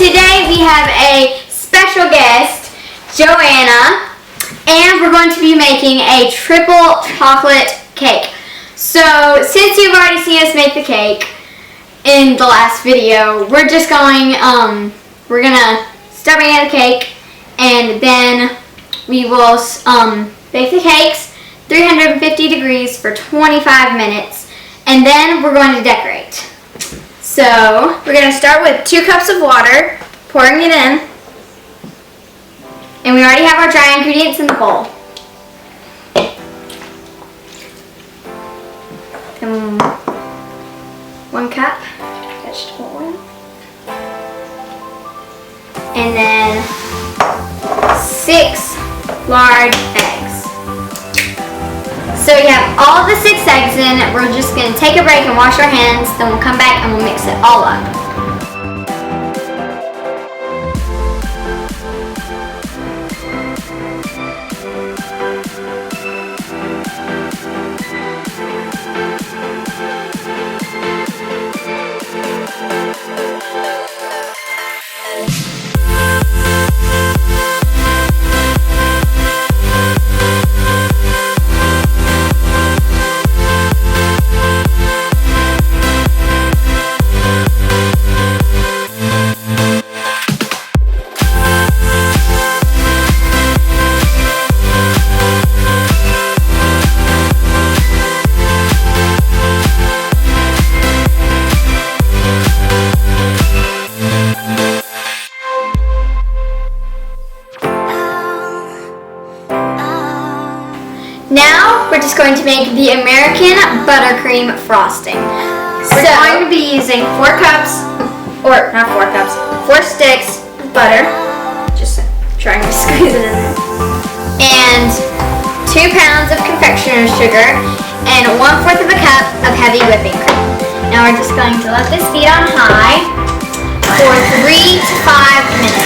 today we have a special guest, Joanna, and we're going to be making a triple chocolate cake. So since you've already seen us make the cake in the last video, we're just going, we're gonna start making the cake, and then we will bake the cakes 350 degrees for 25 minutes, and then we're going to decorate. So we're going to start with 2 cups of water, pouring it in, and we already have our dry ingredients in the bowl. And 1 cup vegetable oil, and then 6 large eggs. So we have all the 6 eggs in. We're just going to take a break and wash our hands, then we'll come back and we'll mix it all up. Now we're just going to make the American buttercream frosting. We're going to be using 4 cups, or not 4 cups, 4 sticks of butter. Just trying to squeeze it in there. And 2 pounds of confectioner's sugar and 1/4 of a cup of heavy whipping cream. Now we're just going to let this beat on high for 3 to 5 minutes.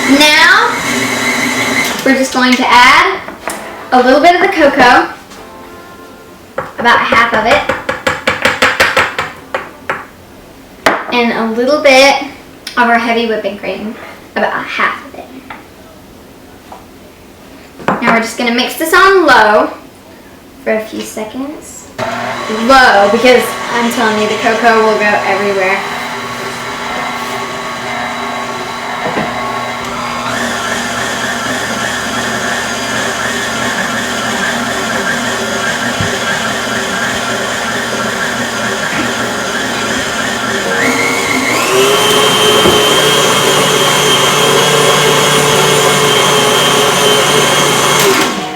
Now, we're just going to add a little bit of the cocoa, about half of it, and a little bit of our heavy whipping cream, about half of it. Now we're just going to mix this on low for a few seconds. Low, because I'm telling you, the cocoa will go everywhere.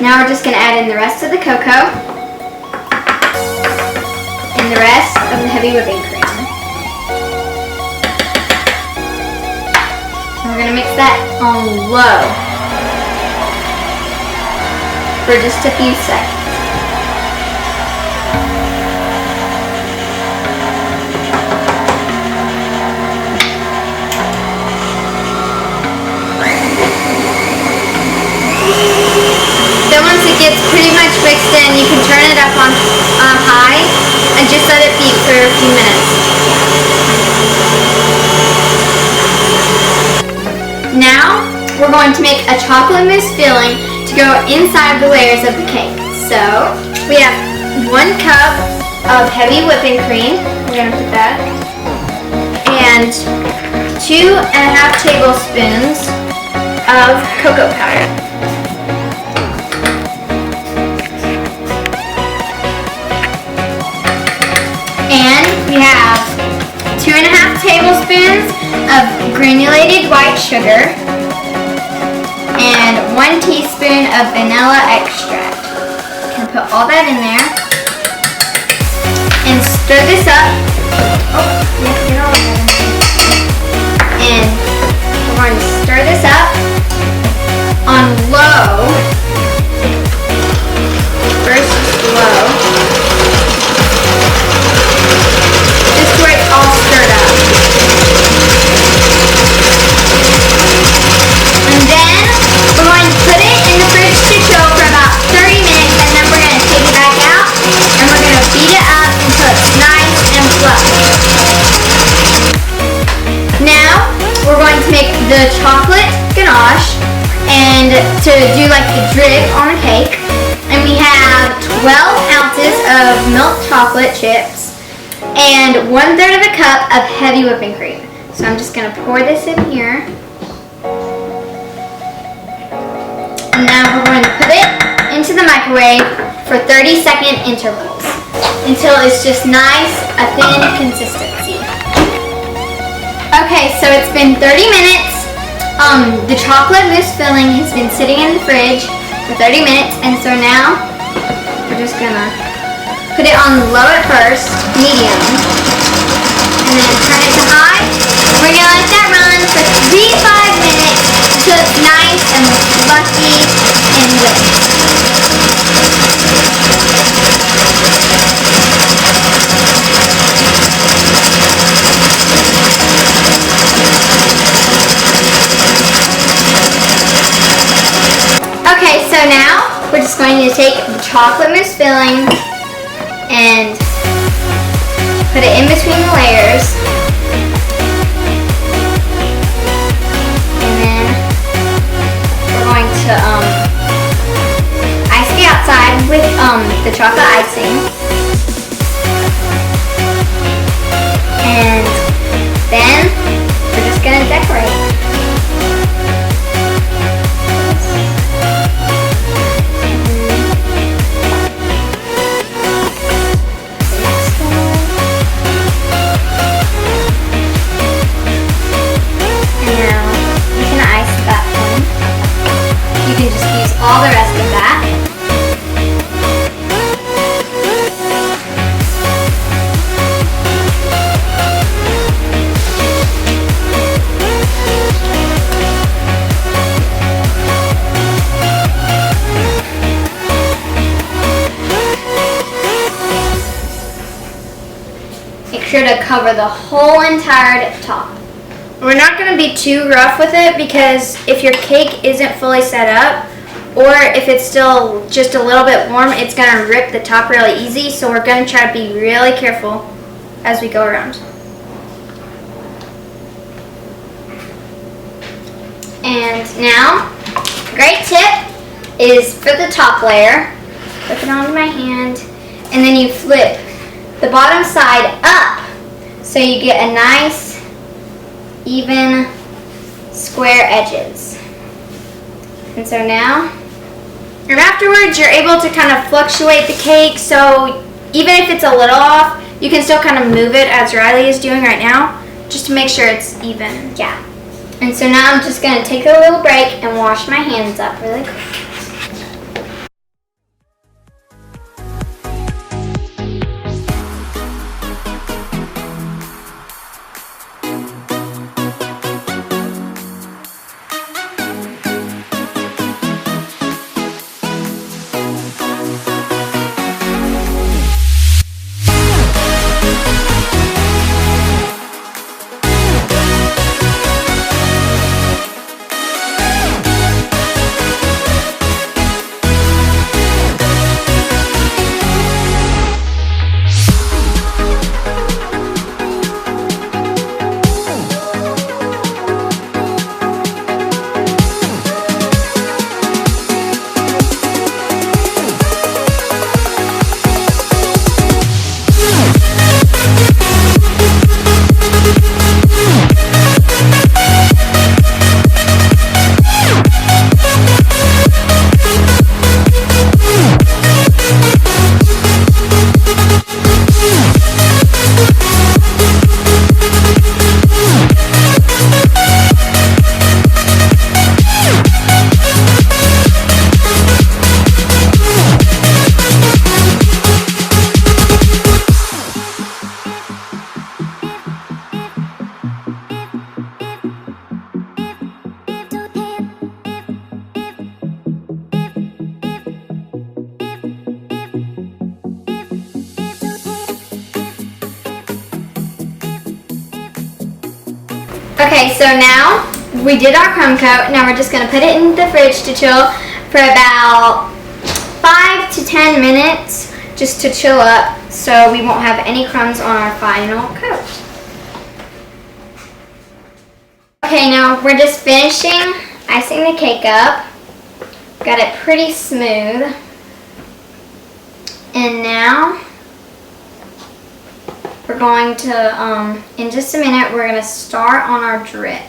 Now we're just going to add in the rest of the cocoa and the rest of the heavy whipping cream. And we're going to mix that on low for just a few seconds. Once it gets pretty much mixed in, you can turn it up on high and just let it beat for a few minutes. Now we're going to make a chocolate mousse filling to go inside the layers of the cake. So we have 1 cup of heavy whipping cream, We're gonna put that. And 2.5 tablespoons of cocoa powder. And we have 2.5 tablespoons of granulated white sugar and 1 teaspoon of vanilla extract. I'm gonna put all that in there and stir this up. Oh, yeah, get all of that in there. And we're going to stir this up on low. First, low. Just where it's all stirred up. And then we're going to put it in the fridge to chill for about 30 minutes, and then we're going to take it back out and we're going to beat it up until it's nice and fluffy. Now we're going to make the chocolate ganache and to do like the drip on a cake. And we have 12 ounces of milk chocolate chips and 1/3 of a cup of heavy whipping cream. So I'm just going to pour this in here. And now we're going to put it into the microwave for 30-second intervals until it's just nice, a thin consistency. Okay, so it's been 30 minutes. The chocolate mousse filling has been sitting in the fridge for 30 minutes, and so now we're just gonna put it on low at first, medium, and then turn it to high. We're gonna let that run for 3 to 5 minutes until it's nice and fluffy and whipped. Okay, so now we're just going to take the chocolate mousse filling and put it in between the layers. And then we're going to ice the outside with the chocolate icing. And then we're just going to decorate. All the rest of that. Make sure to cover the whole entire top. We're not going to be too rough with it because if your cake isn't fully set up, or if it's still just a little bit warm, it's going to rip the top really easy. So we're going to try to be really careful as we go around. And now, a great tip is for the top layer, flip it onto my hand, and then you flip the bottom side up so you get a nice, even, square edges. And so now, and afterwards you're able to kind of fluctuate the cake, so even if it's a little off, you can still kind of move it as Riley is doing right now, just to make sure it's even. Yeah. And so now I'm just going to take a little break and wash my hands up really quick. Okay, so now we did our crumb coat. Now we're just going to put it in the fridge to chill for about 5 to 10 minutes just to chill up so we won't have any crumbs on our final coat. Okay, now we're just finishing icing the cake up. Got it pretty smooth. And now we're going to, in just a minute, we're going to start on our drip.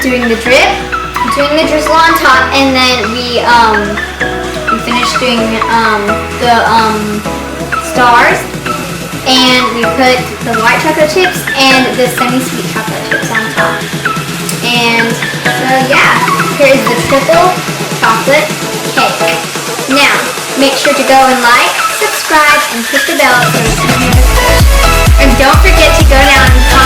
doing the drip, doing the drizzle on top, and then we finished doing the stars, and we put the white chocolate chips and the semi-sweet chocolate chips on top. And so yeah, here's the triple chocolate cake. Now, make sure to go and like, subscribe, and click the bell so you can hear the and don't forget to go down and comment